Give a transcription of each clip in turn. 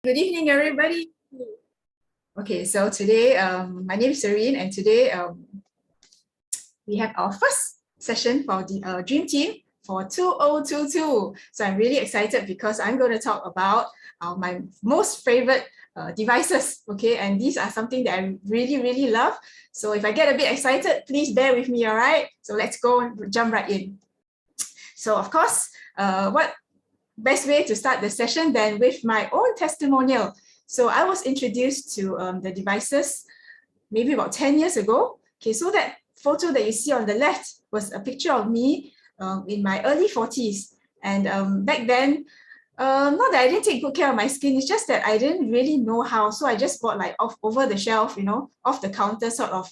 Good evening, everybody. Okay, so today, my name is Serene, and today we have our first session for the Dream Team for 2022. So I'm really excited because I'm going to talk about my most favorite devices, okay? And these are something that I really, really love. So if I get a bit excited, please bear with me, all right? So let's go and jump right in. So of course, what best way to start the session than with my own testimonial. So I was introduced to the devices maybe about 10 years ago. Okay, so that photo that you see on the left was a picture of me in my early 40s. And back then, not that I didn't take good care of my skin, it's just that I didn't really know how. So I just bought like over the shelf, off the counter sort of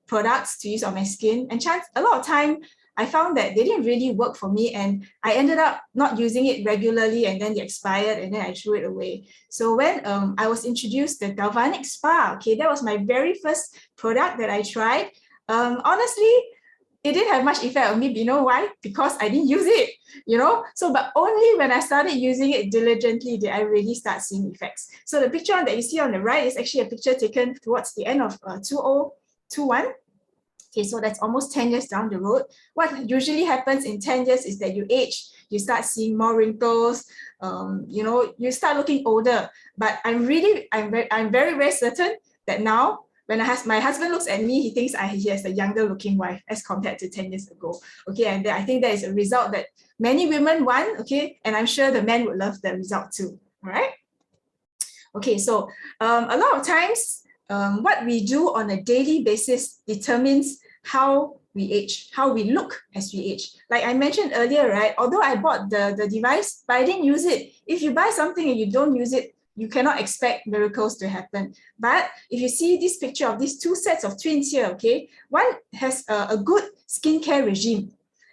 products to use on my skin. And a lot of time, I found that they didn't really work for me, and I ended up not using it regularly, and then they expired, and then I threw it away. So when I was introduced to the Galvanic Spa, okay, that was my very first product that I tried. Honestly, it didn't have much effect on me. You know why? Because I didn't use it, So, but only when I started using it diligently did I really start seeing effects. So the picture that you see on the right is actually a picture taken towards the end of 2021. Okay, so that's almost 10 years down the road. What usually happens in 10 years is that you age, you start seeing more wrinkles, you start looking older. But I'm very, very certain that now, when my husband looks at me, he thinks he has a younger looking wife as compared to 10 years ago. Okay, and I think that is a result that many women want, okay, and I'm sure the men would love the result too, all right? Okay, so a lot of times, what we do on a daily basis determines how we age, how we look as we age. Like I mentioned earlier, right? Although I bought the device, but I didn't use it. If you buy something and you don't use it, you cannot expect miracles to happen. But if you see this picture of these two sets of twins here, okay, one has a good skincare regime.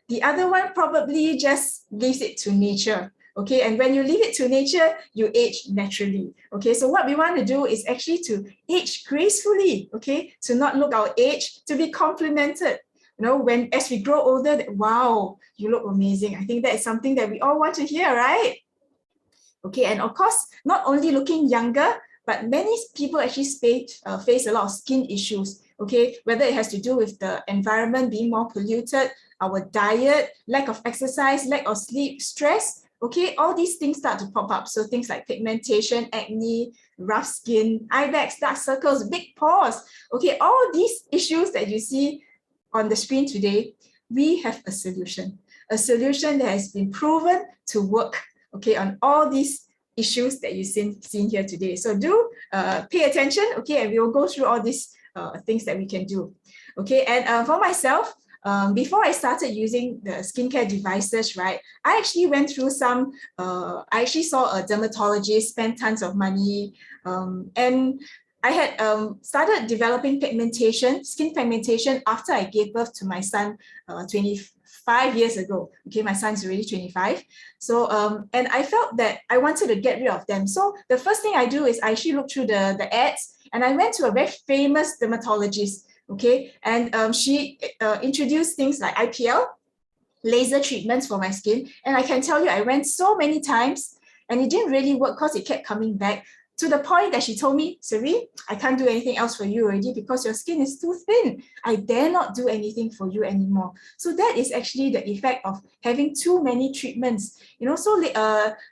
The other one probably just leaves it to nature. Okay, and when you leave it to nature, you age naturally. Okay, so what we want to do is actually to age gracefully. Okay, to not look our age, to be complimented. As we grow older, wow, you look amazing. I think that is something that we all want to hear, right? Okay, and of course, not only looking younger, but many people actually face a lot of skin issues. Okay, whether it has to do with the environment being more polluted, our diet, lack of exercise, lack of sleep, stress. Okay, all these things start to pop up. So things like pigmentation, acne, rough skin, eye bags, dark circles, big pores. Okay, all these issues that you see on the screen today, we have a solution that has been proven to work, okay, on all these issues that you've seen here today. So do pay attention, okay, and we will go through all these things that we can do. Okay, and for myself, before I started using the skincare devices, right, I actually went through I actually saw a dermatologist, spent tons of money, and I had started developing skin pigmentation after I gave birth to my son 25 years ago. Okay, my son's already 25. So, and I felt that I wanted to get rid of them. So the first thing I do is I actually look through the ads, and I went to a very famous dermatologist. Okay, and she introduced things like IPL, laser treatments for my skin. And I can tell you, I went so many times and it didn't really work because it kept coming back, to the point that she told me, Serene, I can't do anything else for you already because your skin is too thin. I dare not do anything for you anymore. So that is actually the effect of having too many treatments. So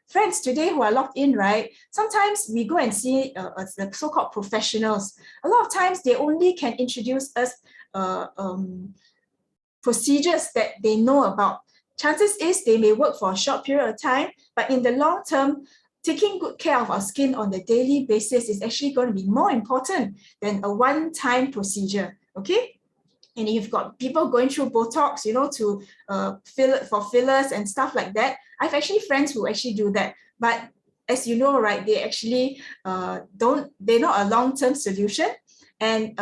friends today who are locked in, right? Sometimes we go and see the so-called professionals. A lot of times they only can introduce us procedures that they know about. Chances is they may work for a short period of time, but in the long term, taking good care of our skin on a daily basis is actually going to be more important than a one-time procedure, okay? And you've got people going through Botox, to for fillers and stuff like that. I've actually friends who actually do that, but as you know, right, they actually they're not a long-term solution, and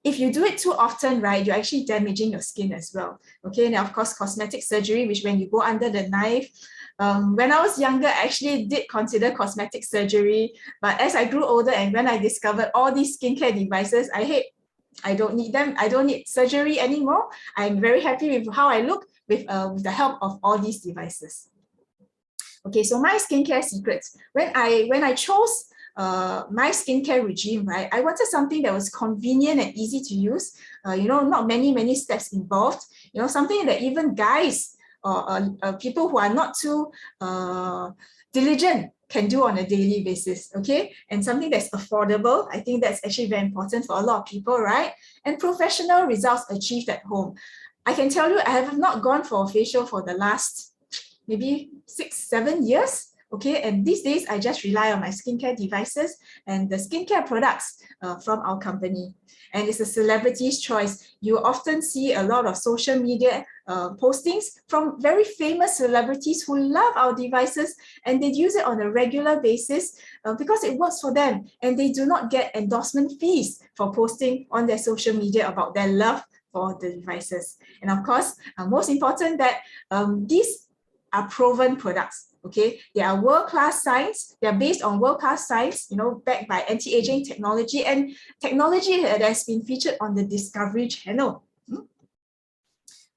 if you do it too often, right, you're actually damaging your skin as well. Okay, and of course, cosmetic surgery, which when you go under the knife, when I was younger, I actually did consider cosmetic surgery, but as I grew older and when I discovered all these skincare devices, I don't need them. I don't need surgery anymore. I'm very happy with how I look with the help of all these devices. Okay, so my skincare secrets. When I chose my skincare regime, right, I wanted something that was convenient and easy to use. Not many steps involved. Something that even guys or people who are not too diligent can do on a daily basis, okay? And something that's affordable. I think that's actually very important for a lot of people, right? And professional results achieved at home. I can tell you, I have not gone for a facial for the last maybe 6-7 years. Okay, and these days I just rely on my skincare devices and the skincare products from our company. And it's a celebrity's choice. You often see a lot of social media postings from very famous celebrities who love our devices, and they use it on a regular basis because it works for them, and they do not get endorsement fees for posting on their social media about their love for the devices. And of course, most important that these are proven products. Okay, they are world-class science. They are based on world-class science, backed by anti-aging technology, and technology that has been featured on the Discovery Channel.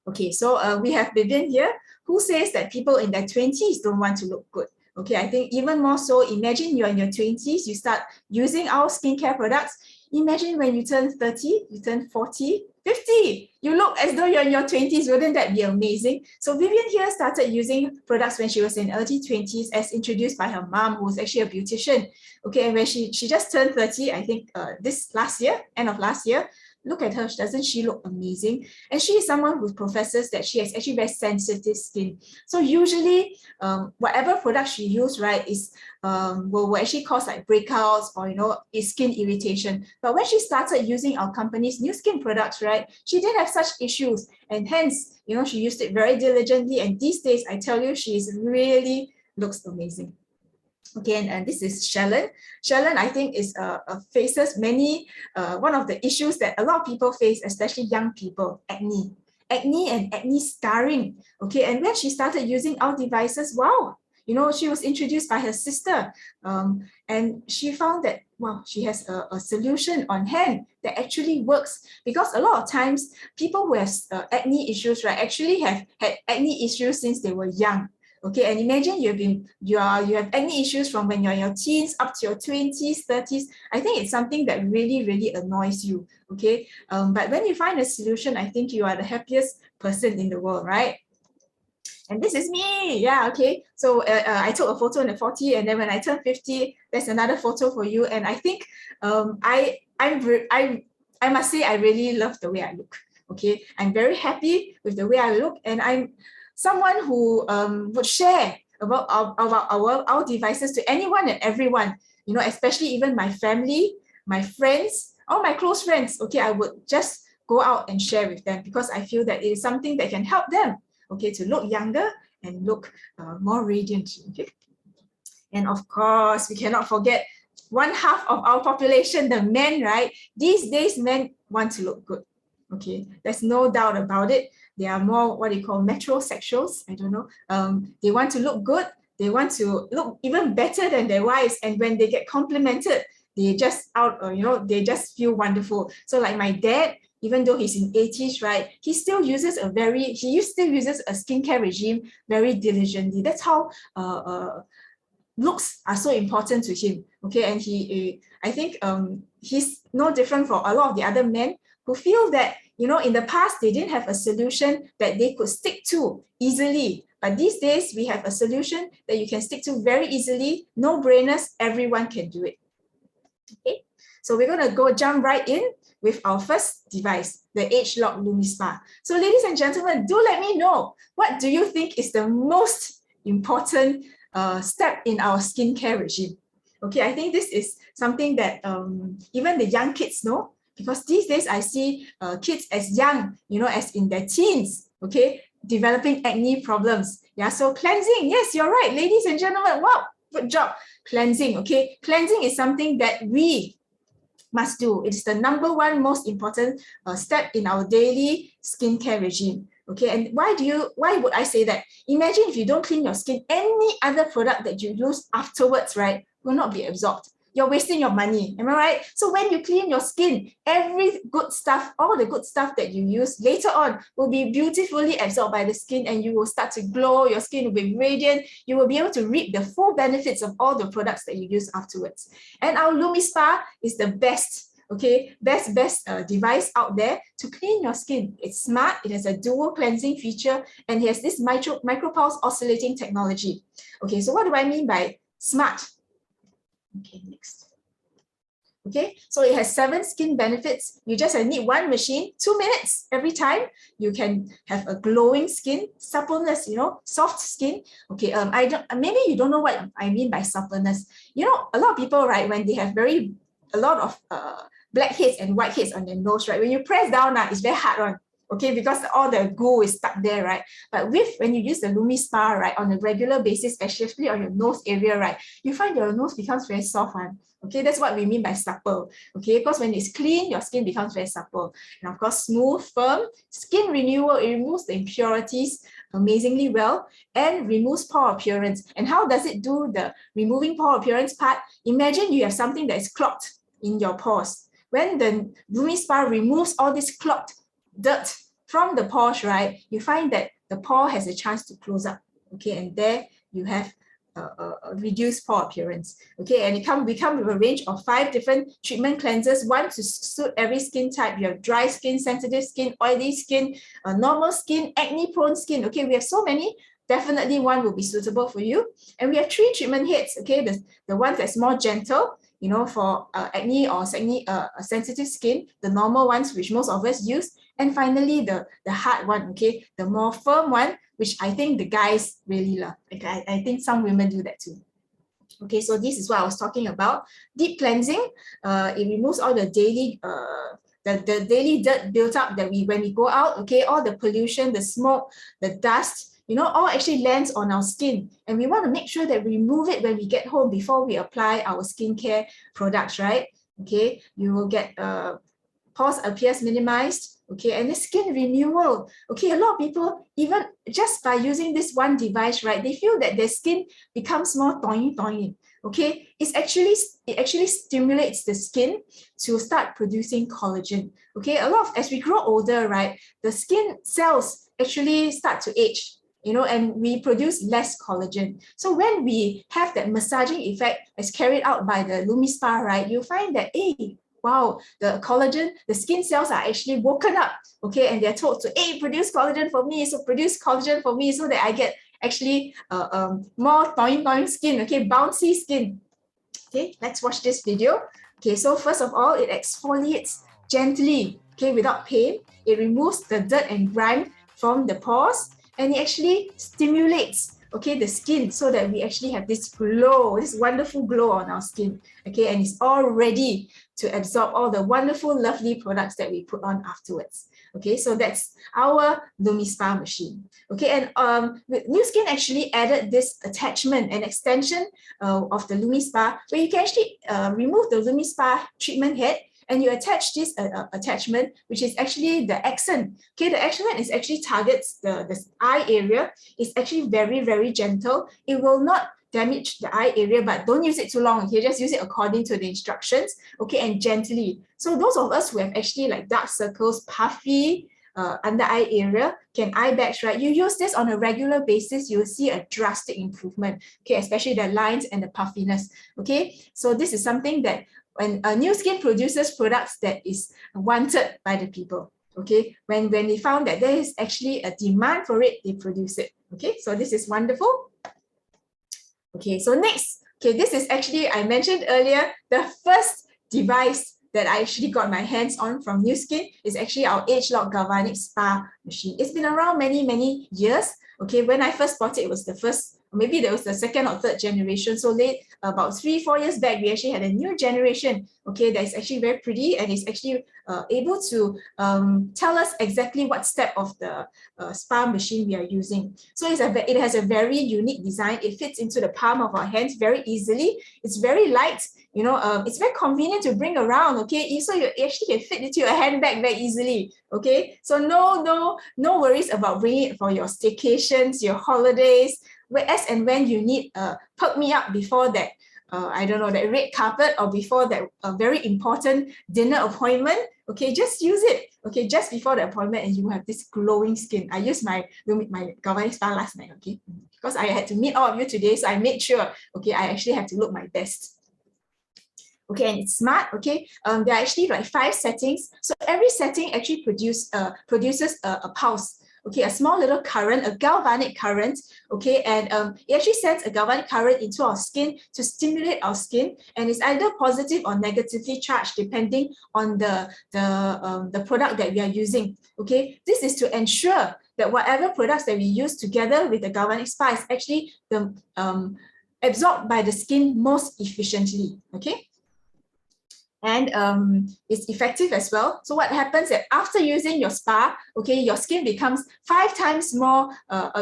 Okay, so we have Vivian here, who says that people in their 20s don't want to look good. Okay, I think even more so, imagine you're in your 20s, you start using our skincare products. Imagine when you turn 30, you turn 40, 50, you look as though you're in your 20s. Wouldn't that be amazing? So Vivian here started using products when she was in early 20s, as introduced by her mom, who was actually a beautician. Okay, and when she just turned 30, I think this last year, end of last year. Look at her, doesn't she look amazing? And she is someone who professes that she has actually very sensitive skin. So usually, whatever product she uses, right, is will actually cause like breakouts or skin irritation. But when she started using our company's new skin products, right, she didn't have such issues, and hence, she used it very diligently. And these days, I tell you, she is really looks amazing. Okay, and this is Shellen. Shellen, I think, is faces many, one of the issues that a lot of people face, especially young people, acne and acne scarring. Okay, and when she started using our devices, wow, she was introduced by her sister, and she found that, wow, she has a solution on hand that actually works, because a lot of times people who have acne issues, right, actually have had acne issues since they were young. Okay, and imagine you have acne issues from when you're in your teens up to your 20s, 30s. I think it's something that really annoys you. Okay, but when you find a solution, I think you are the happiest person in the world, right? And this is me. Yeah, okay. So I took a photo in the 40, and then when I turned 50, there's another photo for you. And I think I must say I really love the way I look. Okay, I'm very happy with the way I look, and I'm someone who would share about our devices to anyone and everyone, especially even my family, my friends, all my close friends. Okay, I would just go out and share with them, because I feel that it is something that can help them, okay, to look younger and look more radiant. Okay, and of course, we cannot forget one half of our population, the men, right? These days, men want to look good. Okay, there's no doubt about it. They are more what they call metrosexuals. I don't know. They want to look good. They want to look even better than their wives. And when they get complimented, they just they just feel wonderful. So like my dad, even though he's in 80s, right, he still uses a skincare regime very diligently. That's how looks are so important to him. Okay, and I think he's no different from a lot of the other men who feel that, in the past, they didn't have a solution that they could stick to easily. But these days, we have a solution that you can stick to very easily, no brainers, everyone can do it. Okay, so we're going to jump right in with our first device, the ageLOC LumiSpa. So ladies and gentlemen, do let me know, what do you think is the most important step in our skincare regime? Okay, I think this is something that even the young kids know, because these days I see kids as young, as in their teens, okay, developing acne problems. Yeah, so cleansing, yes, you're right, ladies and gentlemen, wow, good job. Cleansing, okay, cleansing is something that we must do. It is the number one most important step in our daily skincare regime. Okay, and why would I say that? Imagine if you don't clean your skin, any other product that you use afterwards, right, will not be absorbed. you're wasting your money. Am I right? So when you clean your skin, every good stuff, all the good stuff that you use later on will be beautifully absorbed by the skin, and you will start to glow. Your skin will be radiant. You will be able to reap the full benefits of all the products that you use afterwards. And our LumiSpa is the best, okay, best device out there to clean your skin. It's smart, it has a dual cleansing feature, and it has this micropulse oscillating technology. Okay, so what do I mean by smart? Okay, next. Okay, so it has 7 skin benefits. You just need one machine, 2 minutes every time. You can have a glowing skin, suppleness, you know, soft skin. Okay, maybe you don't know what I mean by suppleness. You know, a lot of people, right, when they have a lot of blackheads and whiteheads on their nose, right, when you press down, it's very hard on. Okay, because all the glue is stuck there, right? But when you use the LumiSpa, right, on a regular basis, especially on your nose area, right, you find your nose becomes very soft. Okay, that's what we mean by supple. Okay, because when it's clean, your skin becomes very supple. And of course, smooth, firm, skin renewal, it removes the impurities amazingly well and removes pore appearance. And how does it do the removing pore appearance part? Imagine you have something that is clogged in your pores. When the LumiSpa removes all this clogged dirt from the pores, right, you find that the pore has a chance to close up. Okay, and there you have a reduced pore appearance. Okay, and it comes with a range of 5 different treatment cleansers, one to suit every skin type. You have dry skin, sensitive skin, oily skin, normal skin, acne prone skin. Okay, we have so many. Definitely one will be suitable for you. And we have 3 treatment heads. Okay, the one that's more gentle, you know, for acne or sensitive skin, the normal ones which most of us use, and finally the hard one, okay, the more firm one, which I think the guys really love. Okay, I think some women do that too. Okay, so this is what I was talking about. Deep cleansing, it removes all the daily the daily dirt built up that when we go out, okay, all the pollution, the smoke, the dust, you know, all actually lands on our skin. And we want to make sure that we remove it when we get home before we apply our skincare products, right? Okay, you will get pores appears minimized. Okay, and the skin renewal. Okay, a lot of people, even just by using this one device, right, they feel that their skin becomes more toiny. Okay, it actually stimulates the skin to start producing collagen. Okay, a lot of, as we grow older, right, the skin cells actually start to age, you know, and we produce less collagen. So when we have that massaging effect as carried out by the LumiSpa, right, you'll find that, hey, wow, the collagen, the skin cells are actually woken up, okay, and they're told to, hey, produce collagen for me, so produce collagen for me so that I get actually more toing skin, okay, bouncy skin. Okay, let's watch this video. Okay, so first of all, it exfoliates gently, okay, without pain. It removes the dirt and grime from the pores, and it actually stimulates, okay, the skin so that we actually have this glow, this wonderful glow on our skin, okay, and it's all ready to absorb all the wonderful, lovely products that we put on afterwards. Okay, so that's our LumiSpa machine. Okay, and Nu Skin actually added this attachment and extension of the LumiSpa, where you can actually remove the LumiSpa treatment head and you attach this attachment, which is actually the accent. Okay, the accent is actually targets the eye area. It's actually very, very gentle. It will not damage the eye area, but don't use it too long. Okay, just use it according to the instructions. Okay, and gently. So those of us who have actually like dark circles, puffy under eye area, eye bags, right? You use this on a regular basis, you will see a drastic improvement. Okay, especially the lines and the puffiness. Okay, so this is something that when Nu Skin produces products that is wanted by the people. Okay, when they found that there is actually a demand for it, they produce it. Okay, so this is wonderful. Okay, so next, okay, this is actually, I mentioned earlier, the first device that I actually got my hands on from Nu Skin is actually our ageLOC Galvanic Spa machine. It's been around many years. Okay, when I first bought it, it was the first, maybe there was the 2nd or 3rd generation. So late, about 3-4 years back, we actually had a new generation, okay, that is actually very pretty and is actually able to tell us exactly what step of the spa machine we are using. So it has a very unique design. It fits into the palm of our hands very easily. It's very light, you know, it's very convenient to bring around, okay, so you actually can fit into your handbag very easily, okay. So no worries about bringing it for your staycations, your holidays, as and when you need perk me up before that I don't know, that red carpet, or before that very important dinner appointment, okay, just use it, okay, just before the appointment, and you have this glowing skin. I used my Galvanic Spa last night, okay, because I had to meet all of you today, so I made sure, okay, I actually have to look my best. Okay, and it's smart, okay. There are actually like 5 settings. So every setting actually produces a pulse, okay, a small little current, a galvanic current, okay, and it actually sends a galvanic current into our skin to stimulate our skin, and it's either positive or negatively charged depending on the product that we are using, okay. This is to ensure that whatever products that we use together with the Galvanic Spa is actually absorbed by the skin most efficiently, okay. And it's effective as well. So what happens that after using your spa, okay, your skin becomes 5 times more,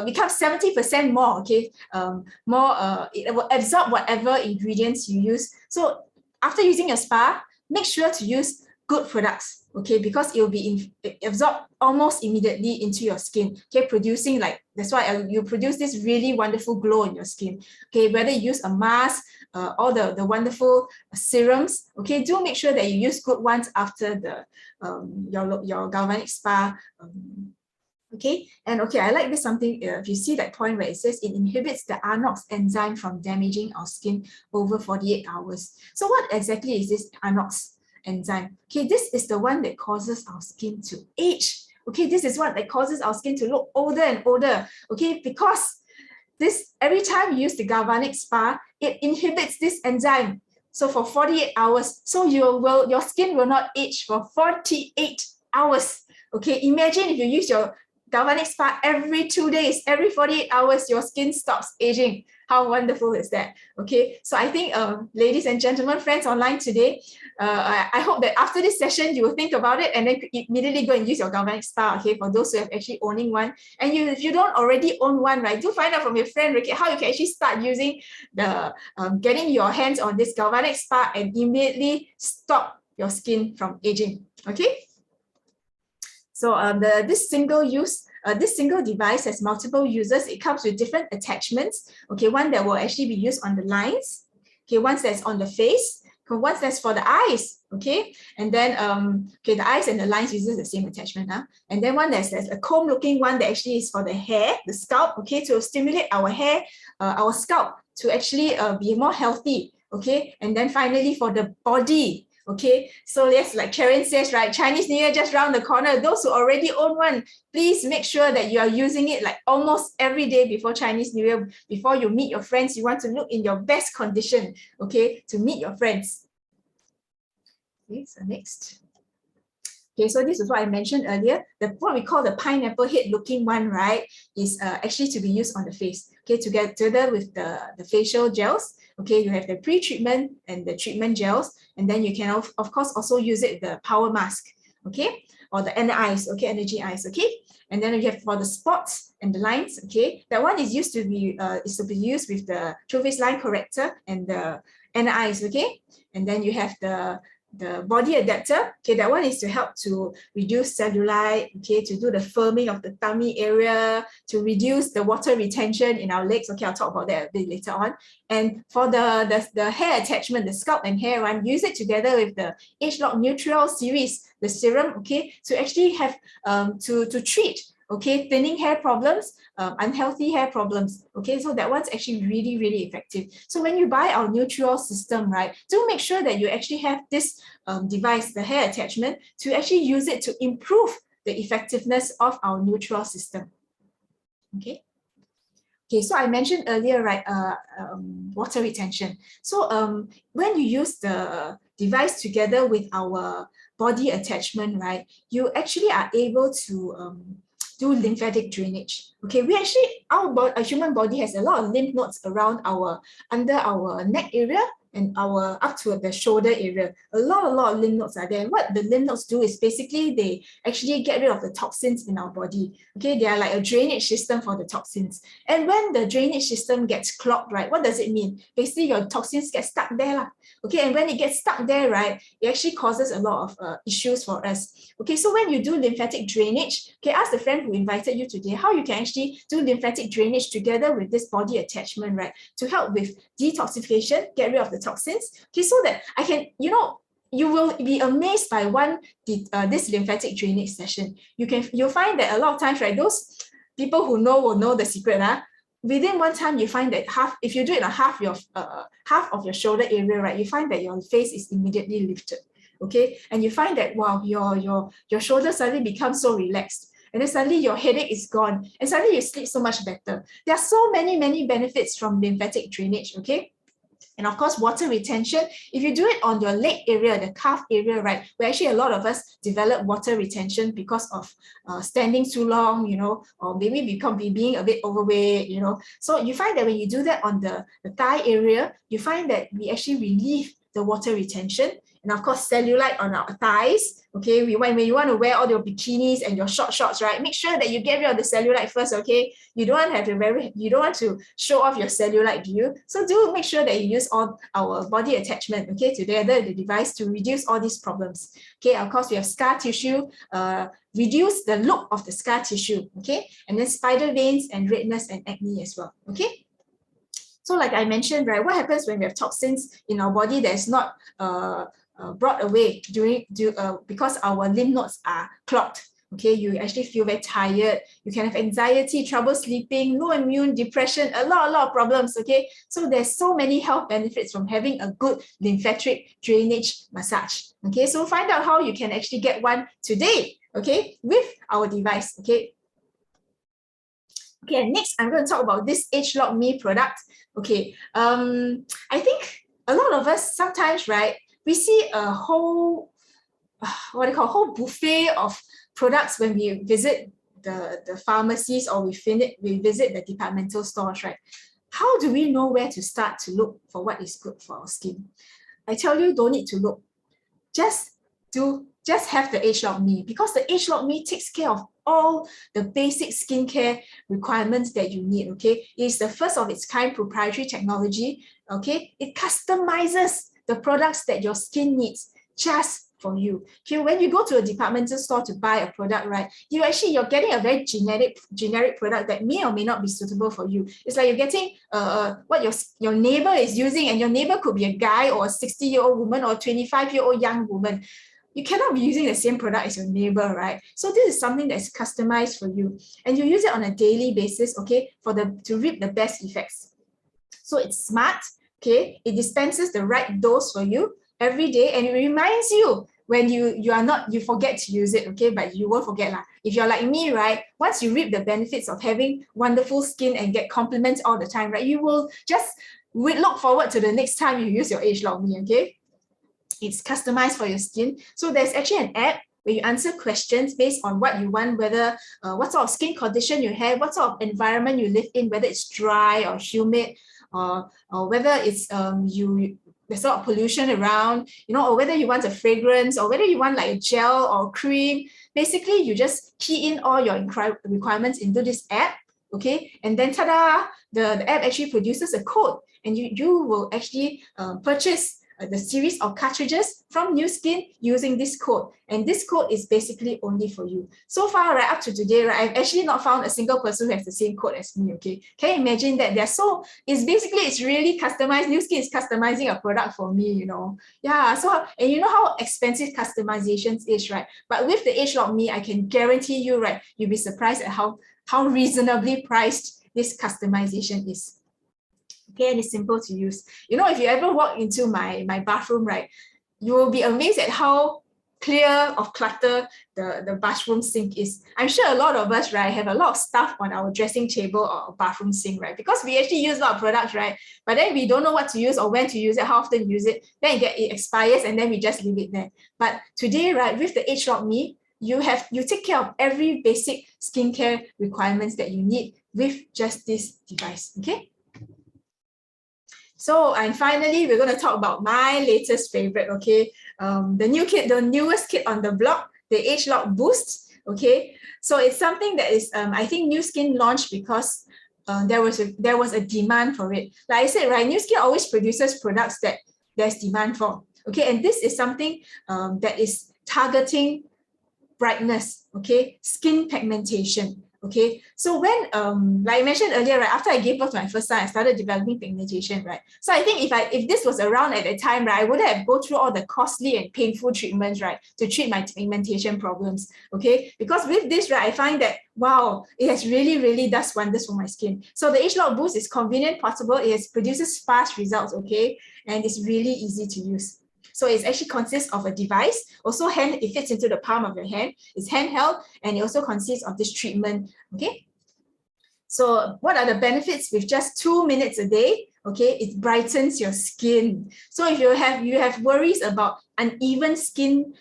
becomes 70% more, okay, it will absorb whatever ingredients you use. So after using your spa, make sure to use good products, okay, because it will be absorbed almost immediately into your skin, okay, producing like, that's why you produce this really wonderful glow in your skin, okay, whether you use a mask, all the wonderful serums, okay, do make sure that you use good ones after the your Galvanic Spa, okay. And okay, I like this something, if you see that point where it says it inhibits the Arnox enzyme from damaging our skin over 48 hours. So what exactly is this Arnox enzyme? Okay, this is the one that causes our skin to age. Okay, this is what that causes our skin to look older and older, okay, because this, every time you use the Galvanic Spa, it inhibits this enzyme. So for 48 hours, so your skin will not age for 48 hours. Okay, imagine if you use your Galvanic Spa every 2 days, every 48 hours, your skin stops aging. How wonderful is that? Okay, so I think, ladies and gentlemen, friends online today, I hope that after this session, you will think about it and then immediately go and use your Galvanic Spa, okay, for those who have actually owning one. And if you don't already own one, right, do find out from your friend, okay, how you can actually start using getting your hands on this Galvanic Spa and immediately stop your skin from aging, okay? So this single device has multiple users. It comes with different attachments. Okay, one that will actually be used on the lines. Okay, one that's on the face. One that's for the eyes. Okay, and then okay, the eyes and the lines uses the same attachment. And then one that's a comb-looking one that actually is for the hair, the scalp. Okay, to stimulate our hair, our scalp to actually be more healthy. Okay, and then finally for the body. Okay, so yes, like Karen says, right, Chinese New Year just round the corner. Those who already own one, please make sure that you are using it like almost every day before Chinese New Year. Before you meet your friends, you want to look in your best condition, okay, to meet your friends. Okay, so next. Okay, so this is what I mentioned earlier. What we call the pineapple head looking one, right, is actually to be used on the face. Okay, together with the facial gels. Okay, you have the pre-treatment and the treatment gels, and then you can of course also use it the power mask, okay, or the eyes, okay, energy eyes, okay. And then you have for the spots and the lines, okay, that one is used to be used with the True Face Line Corrector and the eyes, okay. And then you have the body adapter, okay, that one is to help to reduce cellulite, okay, to do the firming of the tummy area, to reduce the water retention in our legs, okay, I'll talk about that a bit later on. And for the hair attachment, the scalp and hair one, use it together with the ageLOC Nutriol series, the serum, okay, to actually have to treat, okay, thinning hair problems, unhealthy hair problems, okay, so that one's actually really, really effective. So when you buy our Nutriol system, right, do make sure that you actually have this device, the hair attachment, to actually use it to improve the effectiveness of our Nutriol system, okay. Okay, so I mentioned earlier, right, water retention. So when you use the device together with our body attachment, right, you actually are able to do lymphatic drainage. Okay, we actually, our human body has a lot of lymph nodes around under our neck area and our up to the shoulder area. A lot of lymph nodes are there. And what the lymph nodes do is basically they actually get rid of the toxins in our body. Okay, they are like a drainage system for the toxins. And when the drainage system gets clogged, right, what does it mean? Basically, your toxins get stuck there lah. Okay, and when it gets stuck there, right, it actually causes a lot of issues for us. Okay, so when you do lymphatic drainage, okay, ask the friend who invited you today how you can actually do lymphatic drainage together with this body attachment, right, to help with detoxification, get rid of the toxins. Okay, so that I can, you will be amazed by this lymphatic drainage session. You'll find that a lot of times, right, those people who know will know the secret. Within one time, you find that if you do it on half of your shoulder area, right, you find that your face is immediately lifted. Okay, and you find that wow, your shoulder suddenly becomes so relaxed. And then suddenly your headache is gone, and suddenly you sleep so much better. There are so many benefits from lymphatic drainage, okay? And of course, water retention. If you do it on your leg area, the calf area, right, where actually a lot of us develop water retention because of standing too long, or maybe being a bit overweight, So you find that when you do that on the thigh area, you find that we actually relieve the water retention. And of course, cellulite on our thighs. Okay, when you want to wear all your bikinis and your short shorts, right? Make sure that you get rid of the cellulite first. Okay, you don't want to show off your cellulite, do you? So do make sure that you use all our body attachment, okay, together the device to reduce all these problems. Okay, of course we have scar tissue, reduce the look of the scar tissue. Okay, and then spider veins and redness and acne as well. Okay. So like I mentioned, right, what happens when we have toxins in our body that is not brought away because our lymph nodes are clogged? Okay, you actually feel very tired. You can have anxiety, trouble sleeping, low immune, depression, a lot of problems. Okay, so there's so many health benefits from having a good lymphatic drainage massage. Okay, so find out how you can actually get one today. Okay, with our device. Okay. Okay, next I'm going to talk about this ageLOC Me product. Okay, I think a lot of us sometimes, right, we see a whole, whole buffet of products when we visit the pharmacies or we visit the departmental stores, right? How do we know where to start to look for what is good for our skin? I tell you, don't need to look. Just have the ageLOC Me, because the ageLOC Me takes care of all the basic skincare requirements that you need. Okay, it is the first of its kind proprietary technology. Okay, it customizes the products that your skin needs just for you. Okay, when you go to a departmental store to buy a product, right, you're getting a very generic product that may or may not be suitable for you. It's like you're getting what your neighbor is using, and your neighbor could be a guy or a 60-year-old woman or a 25-year-old young woman. You cannot be using the same product as your neighbor, right? So this is something that's customized for you, and you use it on a daily basis, okay, to reap the best effects. So it's smart, okay? It dispenses the right dose for you every day, and it reminds you when you forget to use it, okay? But you won't forget lah. If you're like me, right, once you reap the benefits of having wonderful skin and get compliments all the time, right, you will just look forward to the next time you use your ageLOC Me, okay? It's customized for your skin. So there's actually an app where you answer questions based on what you want, whether what sort of skin condition you have, what sort of environment you live in, whether it's dry or humid, or whether it's there's a lot of pollution around, or whether you want a fragrance, or whether you want like a gel or cream. Basically, you just key in all your requirements into this app, okay? And then ta-da, the app actually produces a code, and you will actually purchase the series of cartridges from Nu Skin using this code, and this code is basically only for you. So far, right, up to today, right, I've actually not found a single person who has the same code as me. Okay, can you imagine that? It's really customized. Nu Skin is customizing a product for me, Yeah, so, and you know how expensive customizations is, right? But with the ageLOC Me, I can guarantee you, right, you'll be surprised at how reasonably priced this customization is. Okay, and it's simple to use. If you ever walk into my bathroom, right, you will be amazed at how clear of clutter the bathroom sink is. I'm sure a lot of us, right, have a lot of stuff on our dressing table or bathroom sink, right, because we actually use a lot of products, right, but then we don't know what to use or when to use it, how often use it, then it expires and then we just leave it there. But today, right, with the ageLOC Me, you take care of every basic skincare requirements that you need with just this device. Okay. So, and finally, we're going to talk about my latest favorite, okay? The newest kid on the block, the ageLOC Boost, okay? So it's something that is, I think Nu Skin launched because there was a demand for it. Like I said, right, Nu Skin always produces products that there's demand for, okay? And this is something that is targeting brightness, okay? Skin pigmentation. Okay, so when like I mentioned earlier, right, after I gave birth to my first son, I started developing pigmentation, right? So I think if this was around at the time, right, I would have go through all the costly and painful treatments, right, to treat my pigmentation problems. Okay, because with this, right, I find that wow, it has really does wonders for my skin. So the ageLOC Boost is convenient, portable, it produces fast results, okay, and it's really easy to use. So it actually consists of a device, also it fits into the palm of your hand, it's handheld, and it also consists of this treatment, okay? So what are the benefits with just 2 minutes a day? Okay, it brightens your skin. So if you have worries about uneven skin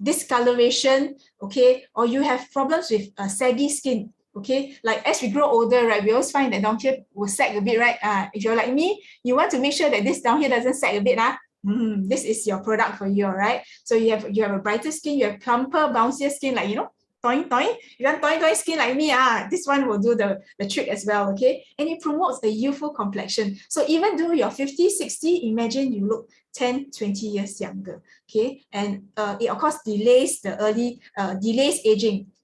discoloration, okay, or you have problems with saggy skin, okay, like as we grow older, right, we always find that down here will sag a bit, right? If you're like me, you want to make sure that this down here doesn't sag a bit, this is your product for you, all right? So you have a brighter skin, you have plumper, bouncier skin, like, you know, toing toing. You want toing toing skin like me, this one will do the trick as well, okay? And it promotes a youthful complexion. So even though you're 50, 60, imagine you look 10, 20 years younger, okay? And it of course delays aging.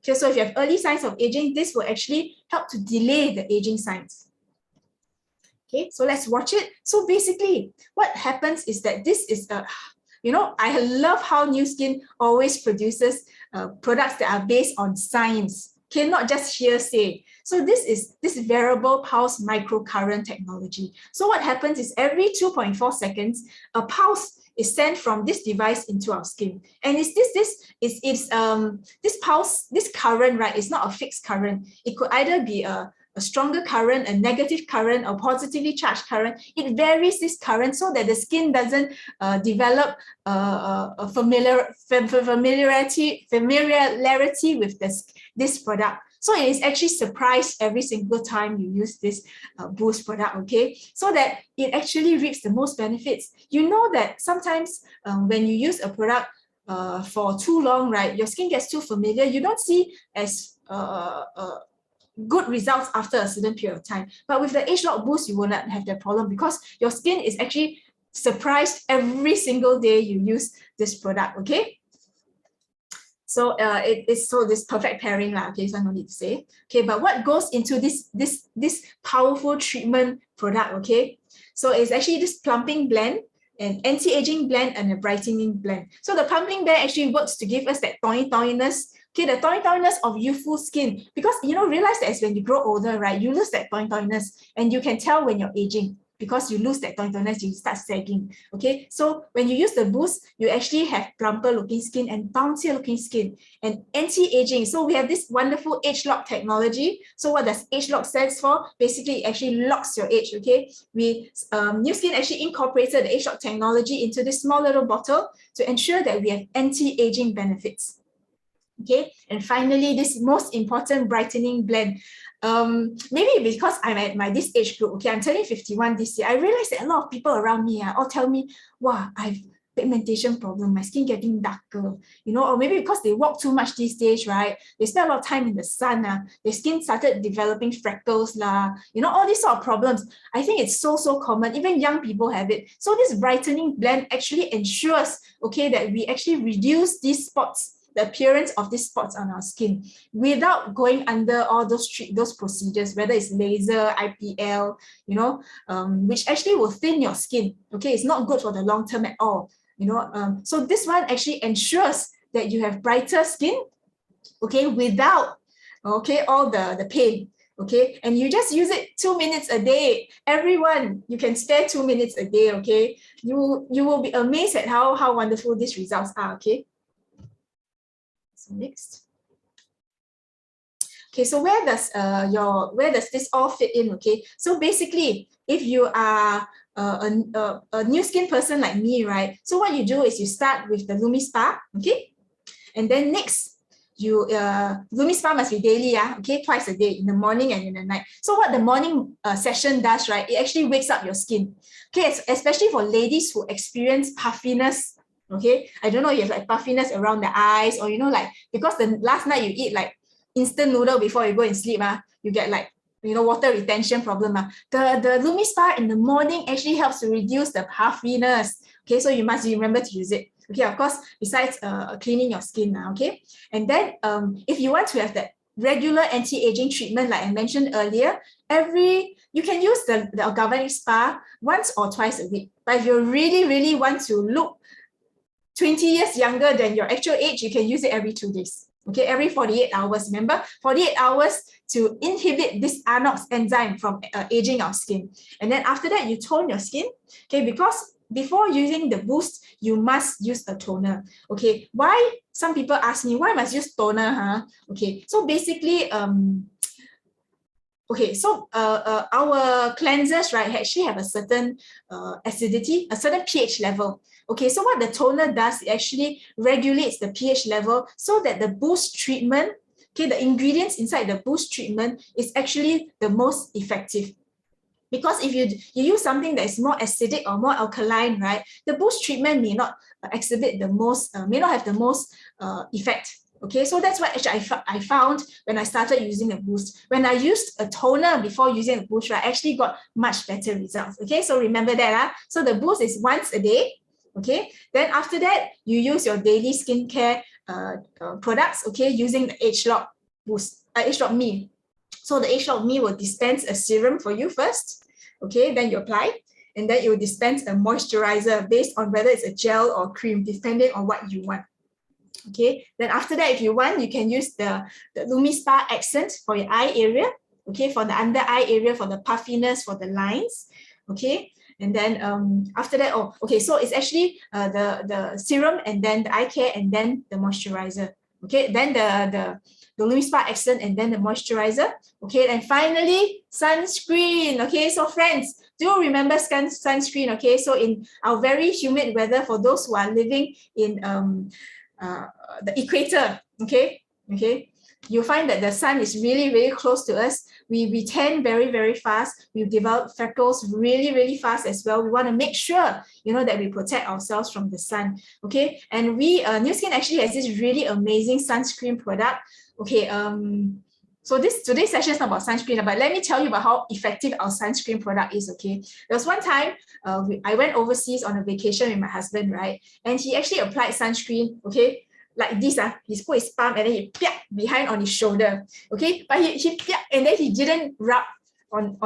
Okay, so if you have early signs of aging, this will actually help to delay the aging signs. Okay, so let's watch it. So basically, what happens is that this is you know, I love how Nu Skin always produces products that are based on science, okay, not just hearsay. So this is variable pulse microcurrent technology. So what happens is every 2.4 seconds, a pulse is sent from this device into our skin. And this pulse, this current, right, is not a fixed current. It could either be a stronger current, a negative current, or positively charged current. It varies this current so that the skin doesn't develop a familiarity with this product. So it is actually surprised every single time you use this Boost product, okay? So that it actually reaps the most benefits. You know that sometimes when you use a product for too long, right, your skin gets too familiar, you don't see as good results after a certain period of time. But with the ageLOC Boost, you will not have that problem because your skin is actually surprised every single day you use this product, okay? So it's this perfect pairing, okay, so no need to say. Okay, but what goes into this powerful treatment product, okay? So it's actually this plumping blend, an anti-aging blend, and a brightening blend. So the plumping blend actually works to give us that toniness, okay, the toniness of youthful skin. Because, you know, realize that as when you grow older, right, you lose that toniness, and you can tell when you're aging because you lose that toniness, you start sagging, okay? So when you use the Boost, you actually have plumper looking skin and bouncier looking skin and anti-aging. So we have this wonderful ageLOC technology. So what does ageLOC stands for? Basically, it actually locks your age, okay? Nu Skin actually incorporated the ageLOC technology into this small little bottle to ensure that we have anti-aging benefits. Okay, and finally, this most important brightening blend. Maybe because I'm at this age group, okay, I'm turning 51 this year, I realized that a lot of people around me all tell me, wow, I've pigmentation problem, my skin getting darker, you know, or maybe because they walk too much these days, right? They spend a lot of time in the sun, their skin started developing freckles, you know, all these sort of problems. I think it's so common, even young people have it. So this brightening blend actually ensures, okay, that we actually reduce these spots, the appearance of these spots on our skin without going under all those procedures, whether it's laser, IPL, you know, which actually will thin your skin. Okay, it's not good for the long term at all, you know. So this one actually ensures that you have brighter skin, okay, without, okay, all the pain. Okay, and you just use it 2 minutes a day. Everyone, you can spare 2 minutes a day. Okay, you will be amazed at how wonderful these results are. Okay. So next. Okay, so where does this all fit in? Okay, so basically, if you are a Nu Skin person like me, right? So what you do is you start with the LumiSpa, okay, and then next LumiSpa must be daily, okay, twice a day, in the morning and in the night. So what the morning session does, right, it actually wakes up your skin. Okay, especially for ladies who experience puffiness. Okay, I don't know if you have like puffiness around the eyes, or like because the last night you eat like instant noodle before you go and sleep, you get like water retention problem. The LumiSpa in the morning actually helps to reduce the puffiness. Okay, so you must remember to use it. Okay, of course, besides cleaning your skin now, okay? And then if you want to have that regular anti-aging treatment, like I mentioned earlier, you can use the Organic Spa once or twice a week. But if you really, really want to look 20 years younger than your actual age, you can use it every 2 days. Okay, every 48 hours. Remember, 48 hours to inhibit this ARNOX enzyme from aging our skin. And then after that, you tone your skin. Okay, because before using the boost, you must use a toner. Okay, why? Some people ask me, why must use toner? Okay, so basically, okay, so our cleansers, right, actually have a certain acidity, a certain pH level. Okay, so what the toner does, it actually regulates the pH level so that the boost treatment, okay, the ingredients inside the boost treatment is actually the most effective. Because if you use something that is more acidic or more alkaline, right, the boost treatment may not exhibit the most, may not have the most effect. Okay, so that's what actually I found when I started using a boost. When I used a toner before using a boost, I actually got much better results. Okay, so remember that. So the boost is once a day. Okay, then after that, you use your daily skincare products, okay, using the ageLOC boost, ageLOC Me. So the ageLOC Me will dispense a serum for you first. Okay, then you apply, and then it will dispense a moisturizer based on whether it's a gel or cream, depending on what you want. Okay, then after that, if you want, you can use the LumiSpa accent for your eye area. Okay, for the under eye area, for the puffiness, for the lines. Okay, and then after that, okay, so it's actually the serum, and then the eye care, and then the moisturizer. Okay, then the LumiSpa accent, and then the moisturizer. Okay, and finally sunscreen. Okay, so friends, do remember sunscreen. Okay, so in our very humid weather, for those who are living in the equator, okay, you find that the sun is really, really close to us. We tan very, very fast. We develop freckles really, really fast as well. We want to make sure, that we protect ourselves from the sun, okay? And Nu Skin actually has this really amazing sunscreen product. Okay, so today's session is not about sunscreen, but let me tell you about how effective our sunscreen product is, okay? There was one time I went overseas on a vacation with my husband, right? And he actually applied sunscreen, okay? Like this, he put his palm and then he behind on his shoulder, okay? But he and then he didn't rub on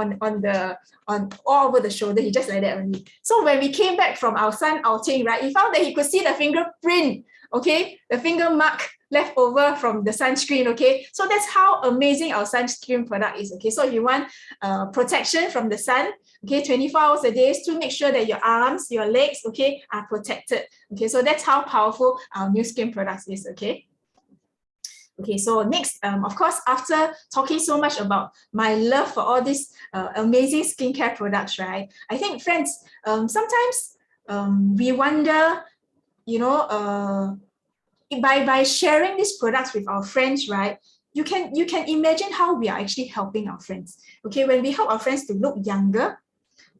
all over the shoulder. He just like that only. So when we came back from our sun outing, right, he found that he could see the fingerprint, okay, the finger mark left over from the sunscreen, okay? So that's how amazing our sunscreen product is, okay? So if you want protection from the sun, okay, 24 hours a day, to make sure that your arms, your legs, okay, are protected, okay? So that's how powerful our Nu Skin products is, okay? Okay, so next, of course, after talking so much about my love for all these amazing skincare products, right? I think, friends, sometimes we wonder, by sharing these products with our friends, right? You can imagine how we are actually helping our friends. Okay, when we help our friends to look younger,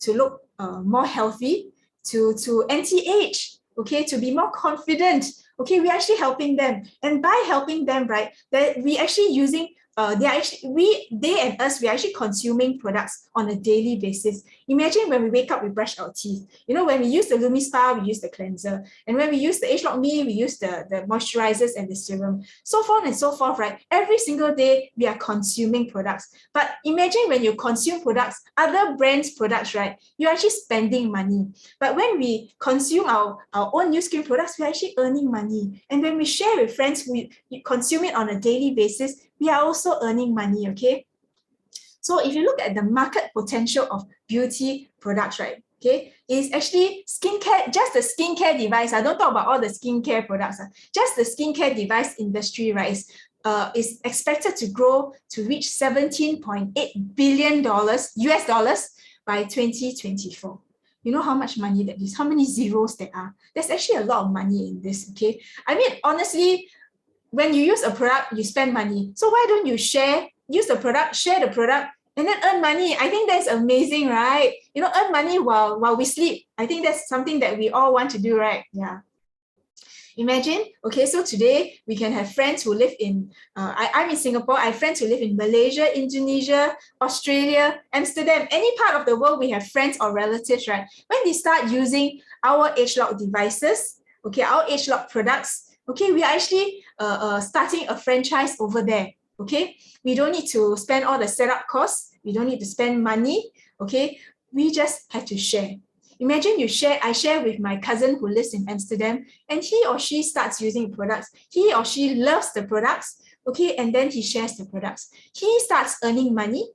to look more healthy, to anti-age, okay, to be more confident. Okay, we're actually helping them, and by helping them, right, that we actually using they and us, we're actually consuming products on a daily basis. Imagine when we wake up, we brush our teeth. When we use the LumiSpa, we use the cleanser. And when we use the ageLOC Me, we use the moisturizers and the serum. So on and so forth, right? Every single day, we are consuming products. But imagine when you consume products, other brands' products, right? You're actually spending money. But when we consume our own Nu Skin products, we're actually earning money. And when we share with friends who consume it on a daily basis, we are also earning money, okay? So if you look at the market potential of beauty products, right, okay, it's actually skincare, just the skincare device. I don't talk about all the skincare products. Just the skincare device industry, right, is expected to grow to reach $17.8 billion US dollars by 2024. You know how much money that is? How many zeros there are? There's actually a lot of money in this, okay? I mean, honestly, when you use a product, you spend money. So why don't you use the product, share the product, and then earn money? I think that's amazing, right? You know, earn money while we sleep. I think that's something that we all want to do, right? Yeah. Imagine, okay, so today we can have friends who live in, I'm in Singapore, I have friends who live in Malaysia, Indonesia, Australia, Amsterdam, any part of the world we have friends or relatives, right? When they start using our ageLOC devices, okay, our ageLOC products, okay, we are actually starting a franchise over there, okay? We don't need to spend all the setup costs, we don't need to spend money, okay? We just have to share. Imagine I share with my cousin who lives in Amsterdam, and he or she starts using products. He or she loves the products, okay, and then he shares the products. He starts earning money,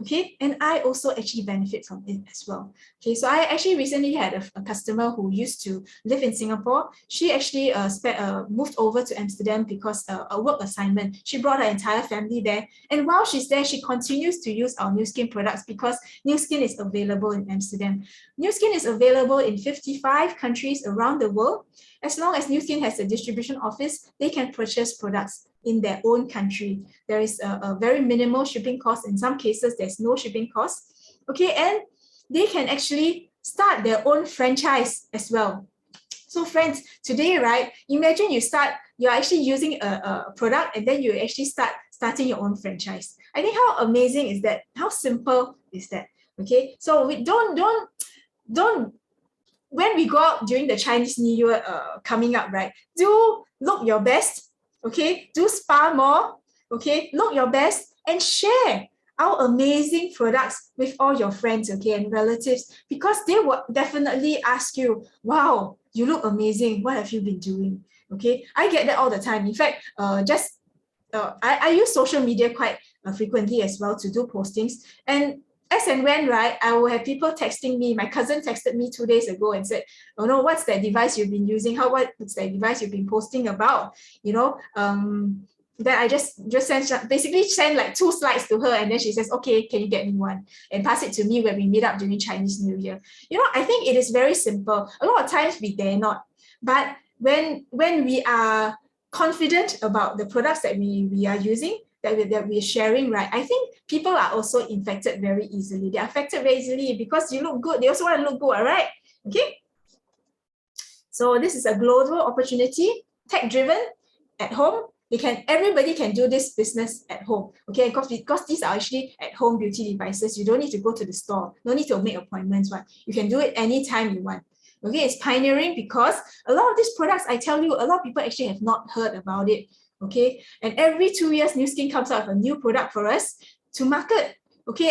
okay, and I also actually benefit from it as well. Okay, so I actually recently had a customer who used to live in Singapore. She actually moved over to Amsterdam because a work assignment. She brought her entire family there, and while she's there, she continues to use our Nu Skin products because Nu Skin is available in Amsterdam. Nu Skin is available in 55 countries around the world. As long as Nu Skin has a distribution office, they can purchase products in their own country. There is a very minimal shipping cost. In some cases, there's no shipping cost. Okay, and they can actually start their own franchise as well. So friends, today, right, imagine you're actually using a product and then you actually starting your own franchise. I think how amazing is that? How simple is that? Okay, so we don't, when we go out during the Chinese New Year coming up, right, do look your best, okay? Do spa more, okay? Look your best and share our amazing products with all your friends, okay, and relatives, because they will definitely ask you, wow, you look amazing. What have you been doing? Okay, I get that all the time. In fact, I use social media quite frequently as well to do postings. And as and when, right, I will have people texting me. My cousin texted me 2 days ago and said, oh no, what's that device you've been using? What's that device you've been posting about? You know, then I just basically send like 2 slides to her, and then she says, okay, can you get me one? And pass it to me when we meet up during Chinese New Year. You know, I think it is very simple. A lot of times we dare not. But when we are confident about the products that we are using, that we're sharing, right? I think people are also infected very easily. They're affected very easily because you look good. They also want to look good, all right? Okay. So this is a global opportunity, tech-driven, at home. Everybody can do this business at home, okay? Because these are actually at-home beauty devices. You don't need to go to the store. No need to make appointments, right? You can do it anytime you want. Okay, it's pioneering because a lot of these products, I tell you, a lot of people actually have not heard about it. Okay, and every 2 years, Nu Skin comes out with a new product for us to market. Okay,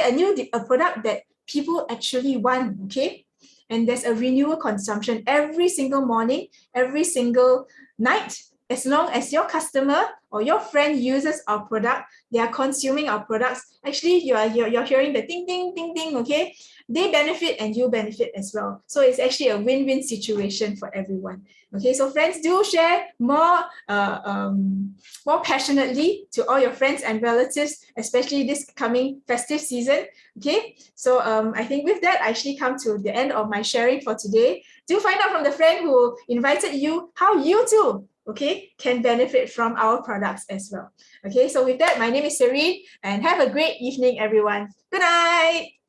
a product that people actually want. Okay, and there's a renewal consumption every single morning, every single night. As long as your customer or your friend uses our product, they are consuming our products. Actually, you're hearing the ding ding ding ding. Okay, they benefit and you benefit as well. So it's actually a win-win situation for everyone. Okay, so friends, do share more passionately to all your friends and relatives, especially this coming festive season. Okay, so I think with that, I actually come to the end of my sharing for today. Do find out from the friend who invited you how you too, okay, can benefit from our products as well. Okay, so with that, my name is Serene, and have a great evening, everyone. Good night.